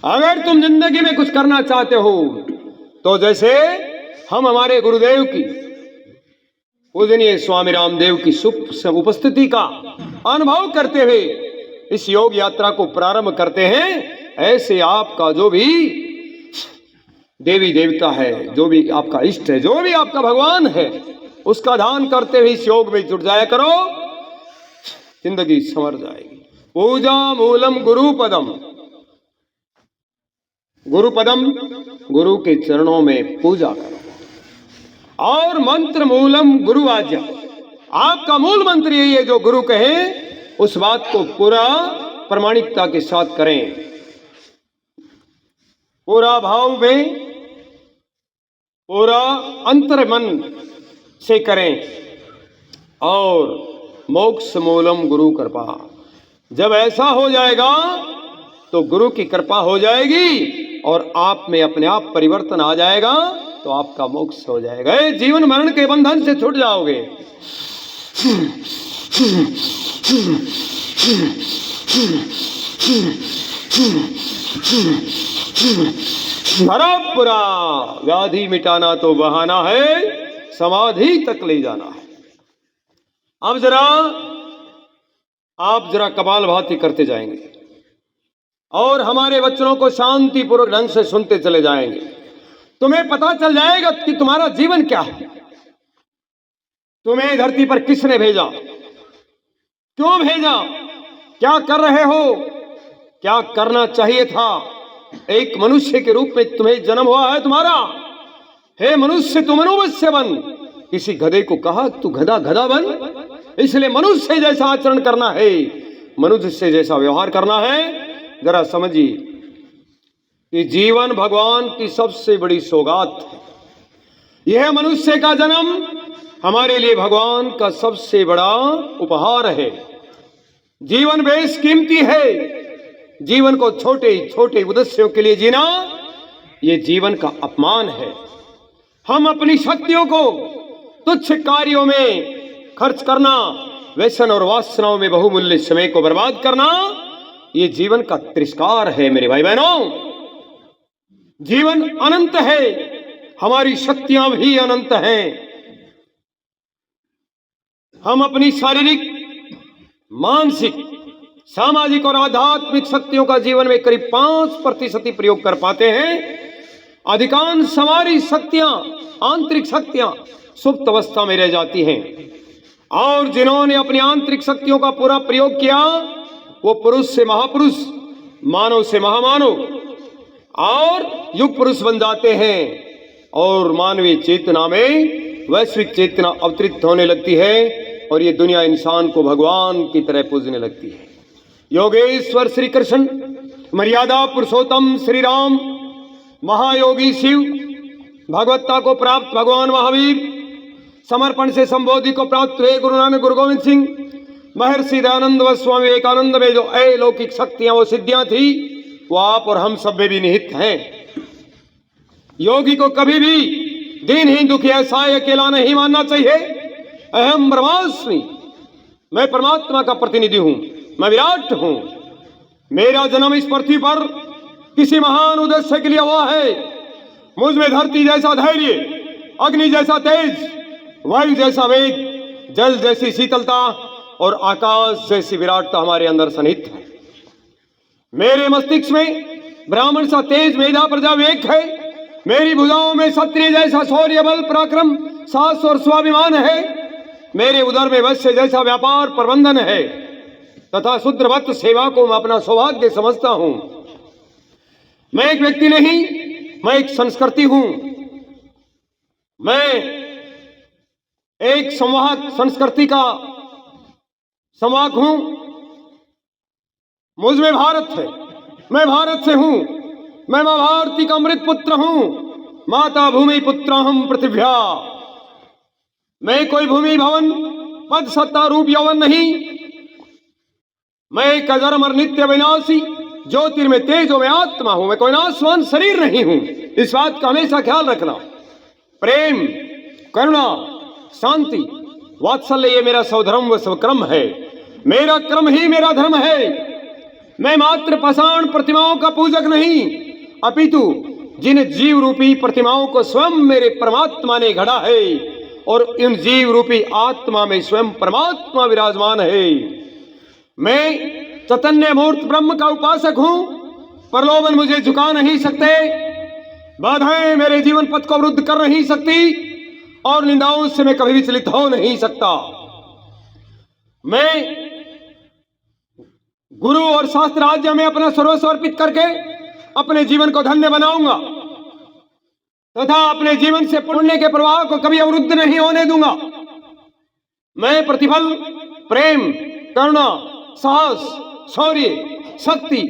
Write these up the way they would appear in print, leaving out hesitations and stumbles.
अगर तुम जिंदगी में कुछ करना चाहते हो तो जैसे हम हमारे गुरुदेव की पूजनीय स्वामी रामदेव की शुभ उपस्थिति का अनुभव करते हुए इस योग यात्रा को प्रारंभ करते हैं, ऐसे आपका जो भी देवी देवता है, जो भी आपका इष्ट है, जो भी आपका भगवान है, उसका ध्यान करते हुए इस योग में जुट जाया करो, जिंदगी संवर जाएगी। पूजा मूलम गुरुपदम, गुरुपदम गुरु के चरणों में पूजा करो, और मंत्र मूलम गुरु आज्ञा, आपका मूल मंत्र यही है, जो गुरु कहे उस बात को पूरा प्रामाणिकता के साथ करें, पूरा भाव में, पूरा अंतर मन से करें। और मोक्ष मूलम गुरु कृपा, जब ऐसा हो जाएगा तो गुरु की कृपा हो जाएगी और आप में अपने आप परिवर्तन आ जाएगा, तो आपका मोक्ष हो जाएगा, जीवन मरण के बंधन से छूट जाओगे। पूरा व्याधि मिटाना तो बहाना है, समाधि तक ले जाना है। अब आप जरा कपाल भाती करते जाएंगे और हमारे वचनों को शांतिपूर्वक ढंग से सुनते चले जाएंगे, तुम्हें पता चल जाएगा कि तुम्हारा जीवन क्या है, तुम्हें धरती पर किसने भेजा, क्यों भेजा, क्या कर रहे हो, क्या करना चाहिए था। एक मनुष्य के रूप में तुम्हें जन्म हुआ है तुम्हारा। हे मनुष्य, तू मनुष्य बन। किसी गधे को कहा तू गधा गधा बन। इसलिए मनुष्य जैसा आचरण करना है, मनुष्य से जैसा व्यवहार करना है। जरा समझिए कि जीवन भगवान की सबसे बड़ी सौगात है। यह मनुष्य का जन्म हमारे लिए भगवान का सबसे बड़ा उपहार है। जीवन बेशकीमती है। जीवन को छोटे छोटे उद्देश्यों के लिए जीना, यह जीवन का अपमान है। हम अपनी शक्तियों को तुच्छ कार्यों में खर्च करना, व्यसन और वासनाओं में बहुमूल्य समय को बर्बाद करना, यह जीवन का तिरस्कार है। मेरे भाई बहनों, जीवन अनंत है, हमारी शक्तियां भी अनंत हैं। हम अपनी शारीरिक, मानसिक, सामाजिक और आध्यात्मिक शक्तियों का जीवन में करीब 5% ही प्रयोग कर पाते हैं। अधिकांश हमारी शक्तियां, आंतरिक शक्तियां सुप्त अवस्था में रह जाती हैं, और जिन्होंने अपनी आंतरिक शक्तियों का पूरा प्रयोग किया, वो पुरुष से महापुरुष, मानव से महामानव और युग पुरुष बन जाते हैं, और मानवीय चेतना में वैश्विक चेतना अवतरित होने लगती है, और ये दुनिया इंसान को भगवान की तरह पूजने लगती है। योगेश्वर श्री कृष्ण, मर्यादा पुरुषोत्तम श्री राम, महायोगी शिव, भगवत्ता को प्राप्त भगवान महावीर, समर्पण से संबोधि को प्राप्त हुए गुरु नानक, गुरु गोविंद सिंह, महर्षि दयानंद व स्वामी विवेकानंद में जो अलौकिक शक्तियां, वो सिद्धियां थी, वो आप और हम सब में भी निहित हैं। योगी को कभी भी दीनहीन, दुखी, असहाय, अकेला नहीं मानना चाहिए। अहम ब्रह्मास्मि, मैं परमात्मा का प्रतिनिधि हूं, मैं विराट हूं। मेरा जन्म इस पृथ्वी पर किसी महान उद्देश्य के लिए हुआ है। मुझ में धरती जैसा धैर्य, अग्नि जैसा तेज, वायु जैसा वेग, जल जैसी शीतलता और आकाश जैसी विराटता हमारे अंदर सन्निहित है। मेरे मस्तिष्क में ब्राह्मण सा तेज, मेधा, प्रजा, विवेक है। मेरी भुजाओं में क्षत्रिय जैसा शौर्य, बल, पराक्रम, साहस और स्वाभिमान है। मेरे उदर में वैश्य जैसा व्यापार प्रबंधन है, तथा शूद्रवत सेवा को मैं अपना सौभाग्य समझता हूं। मैं एक व्यक्ति नहीं, मैं एक संस्कृति हूं। मैं एक संवाहक, संस्कृति का संवाहक हूं। मुझ में भारत है, मैं भारत से हूं। मैं मां भारती का अमृत पुत्र हूं। माता भूमि पुत्र हम पृथिव्या। मैं कोई भूमि भवन, पद, सत्ता, रूप, यौवन नहीं। मैं एक अजर नित्य विनाशी, ज्योतिर्मय तेजो में आत्मा हूं। मैं कोई नाशवान शरीर नहीं हूं। इस बात का हमेशा ख्याल रखना। प्रेम, करुणा, शांति, वात्सल्य, ये मेरा स्वधर्म व स्वक्रम है। मेरा क्रम ही मेरा धर्म है। मैं मात्र पाषाण प्रतिमाओं का पूजक नहीं, अपितु जिन जीव रूपी प्रतिमाओं को स्वयं मेरे परमात्मा ने गढ़ा है और इन जीव रूपी आत्मा में स्वयं परमात्मा विराजमान है। मैं चैतन्य मूर्त ब्रह्म का उपासक हूं, प्रलोभन मुझे झुका नहीं सकते, बाधाएं मेरे जीवन पथ को अवरुद्ध कर नहीं सकती और निंदाओं से मैं कभी विचलित हो नहीं सकता। मैं गुरु और शास्त्र राज्य में अपना सर्वस्व अर्पित करके अपने जीवन को धन्य बनाऊंगा तथा अपने जीवन से पुण्य के प्रवाह को कभी अवरुद्ध नहीं होने दूंगा। मैं प्रतिफल, प्रेम, करुणा, साहस, शौर्य, शक्ति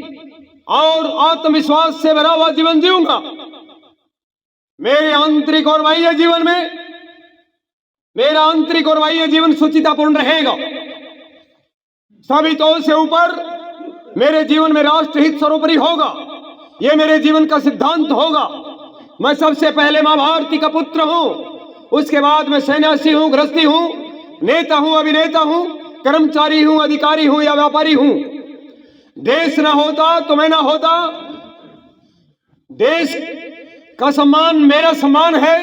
और आत्मविश्वास से भरा हुआ जीवन जीऊंगा। मेरे आंतरिक और बाह्य जीवन में मेरा आंतरिक और बाह्य जीवन सुचितापूर्ण रहेगा। सभी तो से ऊपर मेरे जीवन में राष्ट्रहित सर्वोपरि होगा। यह मेरे जीवन का सिद्धांत होगा। मैं सबसे पहले मां भारती का पुत्र हूं, उसके बाद मैं सन्यासी हूं, गृहस्थी हूं, नेता हूं, अभिनेता हूं, कर्मचारी हूं, अधिकारी हूं या व्यापारी हूं। देश ना होता तो मैं ना होता। देश का सम्मान मेरा सम्मान है,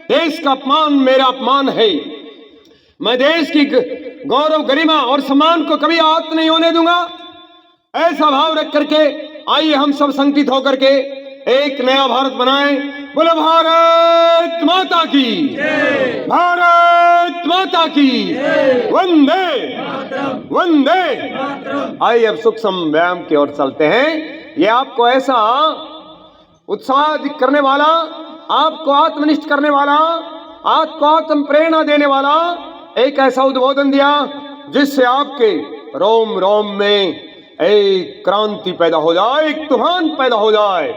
देश का अपमान मेरा अपमान है। मैं देश की गौरव, गरिमा और सम्मान को कभी आहत नहीं होने दूंगा। ऐसा भाव रख करके आइए हम सब संगठित होकर के एक नया भारत बनाएं। बोलो भारत माता की, भारत माता की, वंदे वंदे। आइए अब सूक्ष्म व्यायाम की ओर चलते हैं। ये आपको ऐसा उत्साह करने वाला, आपको आत्मनिष्ठ करने वाला, आपको आत्म प्रेरणा देने वाला एक ऐसा उद्बोधन दिया जिससे आपके रोम रोम में एक क्रांति पैदा हो जाए, एक तूफान पैदा हो जाए।